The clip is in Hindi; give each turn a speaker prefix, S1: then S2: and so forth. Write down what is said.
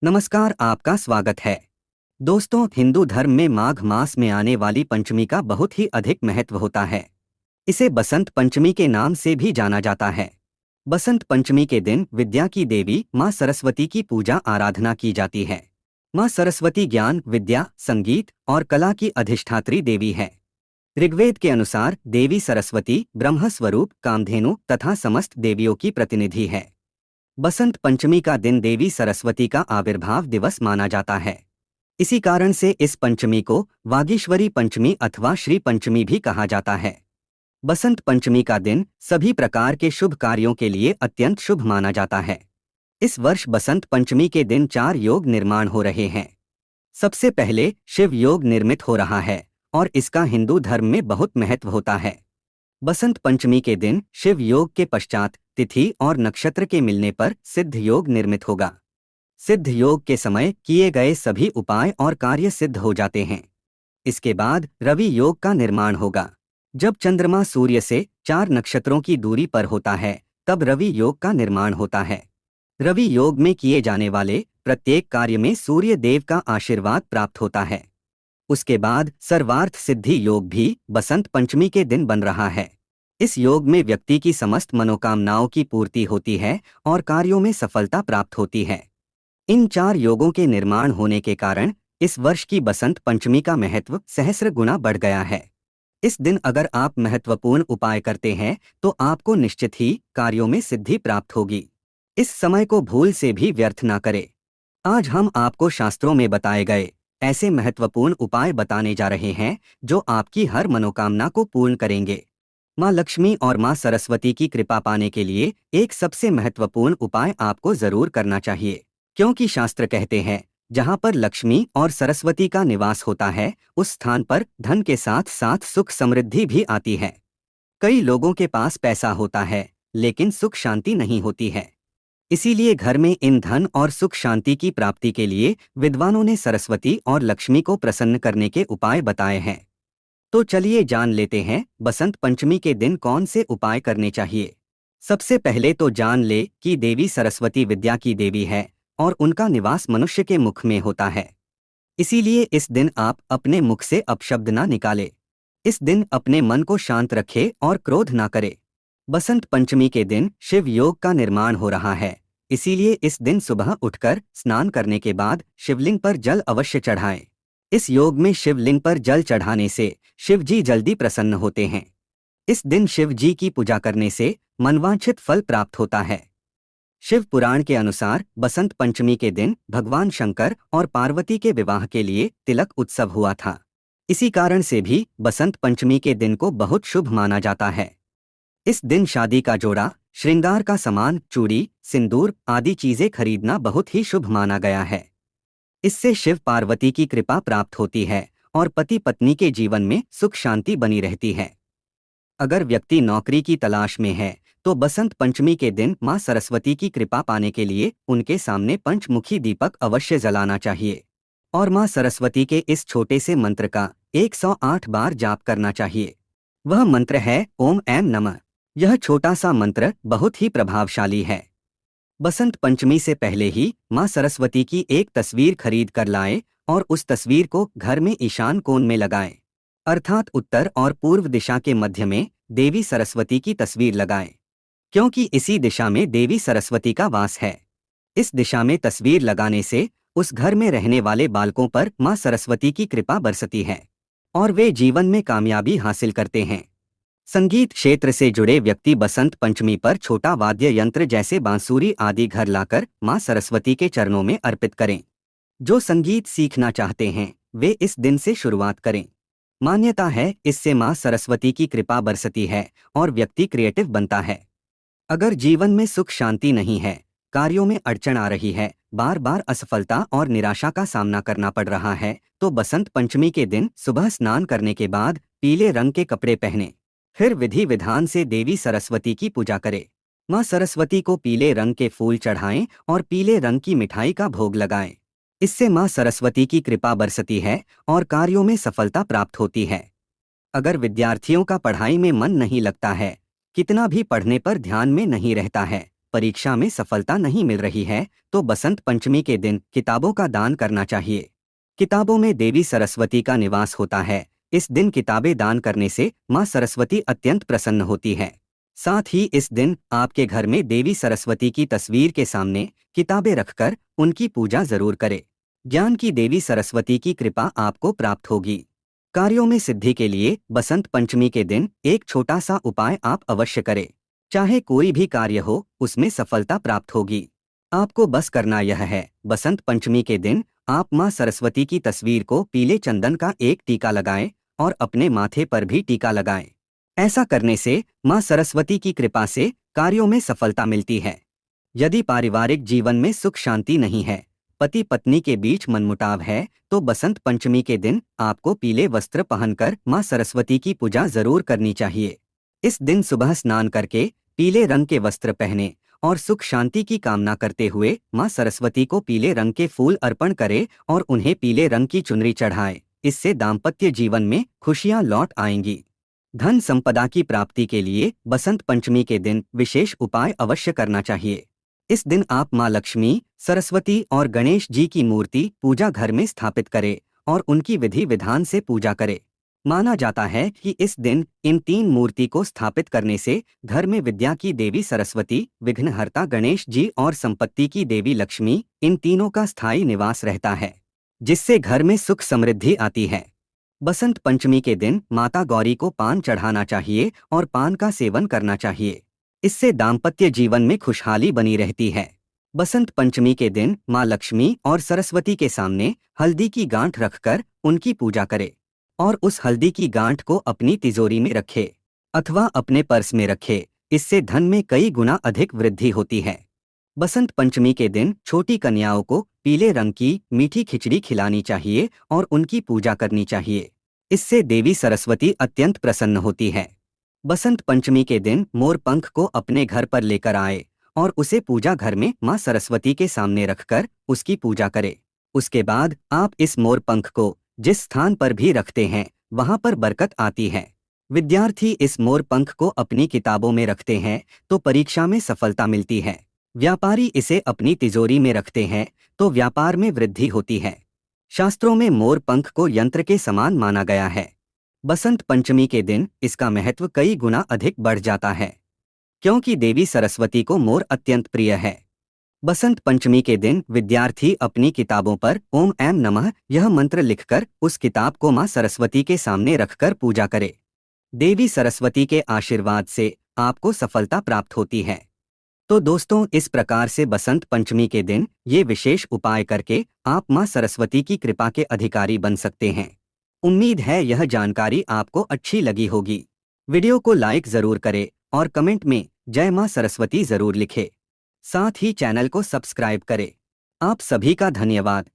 S1: नमस्कार, आपका स्वागत है। दोस्तों, हिंदू धर्म में माघ मास में आने वाली पंचमी का बहुत ही अधिक महत्व होता है। इसे बसंत पंचमी के नाम से भी जाना जाता है। बसंत पंचमी के दिन विद्या की देवी माँ सरस्वती की पूजा आराधना की जाती है। माँ सरस्वती ज्ञान, विद्या, संगीत और कला की अधिष्ठात्री देवी है। ऋग्वेद के अनुसार देवी सरस्वती ब्रह्म स्वरूप, कामधेनु तथा समस्त देवियों की प्रतिनिधि है। बसंत पंचमी का दिन देवी सरस्वती का आविर्भाव दिवस माना जाता है। इसी कारण से इस पंचमी को वागीश्वरी पंचमी अथवा श्री पंचमी भी कहा जाता है। बसंत पंचमी का दिन सभी प्रकार के शुभ कार्यों के लिए अत्यंत शुभ माना जाता है। इस वर्ष बसंत पंचमी के दिन 4 योग निर्माण हो रहे हैं। सबसे पहले शिव योग निर्मित हो रहा है और इसका हिंदू धर्म में बहुत महत्व होता है। बसंत पंचमी के दिन शिव योग के पश्चात तिथि और नक्षत्र के मिलने पर सिद्ध योग निर्मित होगा। सिद्ध योग के समय किए गए सभी उपाय और कार्य सिद्ध हो जाते हैं। इसके बाद रवि योग का निर्माण होगा। जब चंद्रमा सूर्य से 4 नक्षत्रों की दूरी पर होता है, तब रवि योग का निर्माण होता है। रवि योग में किए जाने वाले प्रत्येक कार्य में सूर्य देव का आशीर्वाद प्राप्त होता है। उसके बाद सर्वार्थ सिद्धि योग भी बसंत पंचमी के दिन बन रहा है। इस योग में व्यक्ति की समस्त मनोकामनाओं की पूर्ति होती है और कार्यों में सफलता प्राप्त होती है। इन 4 योगों के निर्माण होने के कारण इस वर्ष की बसंत पंचमी का महत्व सहस्र गुना बढ़ गया है। इस दिन अगर आप महत्वपूर्ण उपाय करते हैं तो आपको निश्चित ही कार्यों में सिद्धि प्राप्त होगी। इस समय को भूल से भी व्यर्थ ना करें। आज हम आपको शास्त्रों में बताए गए ऐसे महत्वपूर्ण उपाय बताने जा रहे हैं जो आपकी हर मनोकामना को पूर्ण करेंगे। माँ लक्ष्मी और माँ सरस्वती की कृपा पाने के लिए एक सबसे महत्वपूर्ण उपाय आपको जरूर करना चाहिए, क्योंकि शास्त्र कहते हैं जहाँ पर लक्ष्मी और सरस्वती का निवास होता है, उस स्थान पर धन के साथ साथ सुख समृद्धि भी आती है। कई लोगों के पास पैसा होता है लेकिन सुख शांति नहीं होती है। इसीलिए घर में इन धन और सुख शांति की प्राप्ति के लिए विद्वानों ने सरस्वती और लक्ष्मी को प्रसन्न करने के उपाय बताए हैं। तो चलिए जान लेते हैं बसंत पंचमी के दिन कौन से उपाय करने चाहिए। सबसे पहले तो जान ले कि देवी सरस्वती विद्या की देवी है और उनका निवास मनुष्य के मुख में होता है। इसीलिए इस दिन आप अपने मुख से अपशब्द ना निकाले। इस दिन अपने मन को शांत रखे और क्रोध ना करे। बसंत पंचमी के दिन शिव योग का निर्माण हो रहा है, इसीलिए इस दिन सुबह उठकर स्नान करने के बाद शिवलिंग पर जल अवश्य चढ़ाएं। इस योग में शिवलिंग पर जल चढ़ाने से शिव जी जल्दी प्रसन्न होते हैं। इस दिन शिव जी की पूजा करने से मनवांछित फल प्राप्त होता है। शिव पुराण के अनुसार बसंत पंचमी के दिन भगवान शंकर और पार्वती के विवाह के लिए तिलक उत्सव हुआ था। इसी कारण से भी बसंत पंचमी के दिन को बहुत शुभ माना जाता है। इस दिन शादी का जोड़ा, श्रृंगार का सामान, चूड़ी, सिंदूर आदि चीजें खरीदना बहुत ही शुभ माना गया है। इससे शिव पार्वती की कृपा प्राप्त होती है और पति पत्नी के जीवन में सुख शांति बनी रहती है। अगर व्यक्ति नौकरी की तलाश में है तो बसंत पंचमी के दिन माँ सरस्वती की कृपा पाने के लिए उनके सामने पंचमुखी दीपक अवश्य जलाना चाहिए और माँ सरस्वती के इस छोटे से मंत्र का 108 बार जाप करना चाहिए। वह मंत्र है ओम ऐं नमः। यह छोटा सा मंत्र बहुत ही प्रभावशाली है। बसंत पंचमी से पहले ही माँ सरस्वती की एक तस्वीर खरीद कर लाएं और उस तस्वीर को घर में ईशान कोण में लगाएं, अर्थात उत्तर और पूर्व दिशा के मध्य में देवी सरस्वती की तस्वीर लगाएं, क्योंकि इसी दिशा में देवी सरस्वती का वास है। इस दिशा में तस्वीर लगाने से उस घर में रहने वाले बालकों पर माँ सरस्वती की कृपा बरसती है और वे जीवन में कामयाबी हासिल करते हैं। संगीत क्षेत्र से जुड़े व्यक्ति बसंत पंचमी पर छोटा वाद्य यंत्र जैसे बांसुरी आदि घर लाकर माँ सरस्वती के चरणों में अर्पित करें। जो संगीत सीखना चाहते हैं वे इस दिन से शुरुआत करें। मान्यता है इससे माँ सरस्वती की कृपा बरसती है और व्यक्ति क्रिएटिव बनता है। अगर जीवन में सुख शांति नहीं है, कार्यों में अड़चन आ रही है, बार बार असफलता और निराशा का सामना करना पड़ रहा है, तो बसंत पंचमी के दिन सुबह स्नान करने के बाद पीले रंग के कपड़े पहने, फिर विधि विधान से देवी सरस्वती की पूजा करें। माँ सरस्वती को पीले रंग के फूल चढ़ाएं और पीले रंग की मिठाई का भोग लगाएं। इससे माँ सरस्वती की कृपा बरसती है और कार्यों में सफलता प्राप्त होती है। अगर विद्यार्थियों का पढ़ाई में मन नहीं लगता है, कितना भी पढ़ने पर ध्यान में नहीं रहता है, परीक्षा में सफलता नहीं मिल रही है तो बसंत पंचमी के दिन किताबों का दान करना चाहिए। किताबों में देवी सरस्वती का निवास होता है। इस दिन किताबें दान करने से माँ सरस्वती अत्यंत प्रसन्न होती है। साथ ही इस दिन आपके घर में देवी सरस्वती की तस्वीर के सामने किताबें रखकर उनकी पूजा जरूर करें। ज्ञान की देवी सरस्वती की कृपा आपको प्राप्त होगी। कार्यों में सिद्धि के लिए बसंत पंचमी के दिन एक छोटा सा उपाय आप अवश्य करें। चाहे कोई भी कार्य हो, उसमें सफलता प्राप्त होगी। आपको बस करना यह है, बसंत पंचमी के दिन आप माँ सरस्वती की तस्वीर को पीले चंदन का एक टीका लगाएं और अपने माथे पर भी टीका लगाएं। ऐसा करने से माँ सरस्वती की कृपा से कार्यों में सफलता मिलती है। यदि पारिवारिक जीवन में सुख शांति नहीं है, पति पत्नी के बीच मनमुटाव है, तो बसंत पंचमी के दिन आपको पीले वस्त्र पहनकर माँ सरस्वती की पूजा जरूर करनी चाहिए। इस दिन सुबह स्नान करके पीले रंग के वस्त्र पहने और सुख शांति की कामना करते हुए माँ सरस्वती को पीले रंग के फूल अर्पण करें और उन्हें पीले रंग की चुनरी चढ़ाएं। इससे दाम्पत्य जीवन में खुशियां लौट आएंगी। धन संपदा की प्राप्ति के लिए बसंत पंचमी के दिन विशेष उपाय अवश्य करना चाहिए। इस दिन आप माँ लक्ष्मी, सरस्वती और गणेश जी की मूर्ति पूजा घर में स्थापित करें और उनकी विधि विधान से पूजा करें। माना जाता है कि इस दिन इन तीन मूर्ति को स्थापित करने से घर में विद्या की देवी सरस्वती, विघ्नहर्ता गणेश जी और संपत्ति की देवी लक्ष्मी, इन तीनों का स्थायी निवास रहता है, जिससे घर में सुख समृद्धि आती है। बसंत पंचमी के दिन माता गौरी को पान चढ़ाना चाहिए और पान का सेवन करना चाहिए। इससे दाम्पत्य जीवन में खुशहाली बनी रहती है। बसंत पंचमी के दिन माँ लक्ष्मी और सरस्वती के सामने हल्दी की गांठ रखकर उनकी पूजा करें और उस हल्दी की गांठ को अपनी तिजोरी में रखे अथवा अपने पर्स में रखे। इससे धन में कई गुना अधिक वृद्धि होती है। बसंत पंचमी के दिन छोटी कन्याओं को पीले रंग की मीठी खिचड़ी खिलानी चाहिए और उनकी पूजा करनी चाहिए। इससे देवी सरस्वती अत्यंत प्रसन्न होती है। बसंत पंचमी के दिन मोर पंख को अपने घर पर लेकर आए और उसे पूजा घर में माँ सरस्वती के सामने रखकर उसकी पूजा करें। उसके बाद आप इस मोर पंख को जिस स्थान पर भी रखते हैं, वहां पर बरकत आती है। विद्यार्थी इस मोर पंख को अपनी किताबों में रखते हैं तो परीक्षा में सफलता मिलती है। व्यापारी इसे अपनी तिजोरी में रखते हैं तो व्यापार में वृद्धि होती है। शास्त्रों में मोर पंख को यंत्र के समान माना गया है। बसंत पंचमी के दिन इसका महत्व कई गुना अधिक बढ़ जाता है, क्योंकि देवी सरस्वती को मोर अत्यंत प्रिय है। बसंत पंचमी के दिन विद्यार्थी अपनी किताबों पर ओम ऐं नमः यह मंत्र लिखकर उस किताब को माँ सरस्वती के सामने रखकर पूजा करे। देवी सरस्वती के आशीर्वाद से आपको सफलता प्राप्त होती है। तो दोस्तों, इस प्रकार से बसंत पंचमी के दिन ये विशेष उपाय करके आप माँ सरस्वती की कृपा के अधिकारी बन सकते हैं। उम्मीद है यह जानकारी आपको अच्छी लगी होगी। वीडियो को लाइक जरूर करें और कमेंट में जय माँ सरस्वती जरूर लिखें। साथ ही चैनल को सब्सक्राइब करें। आप सभी का धन्यवाद।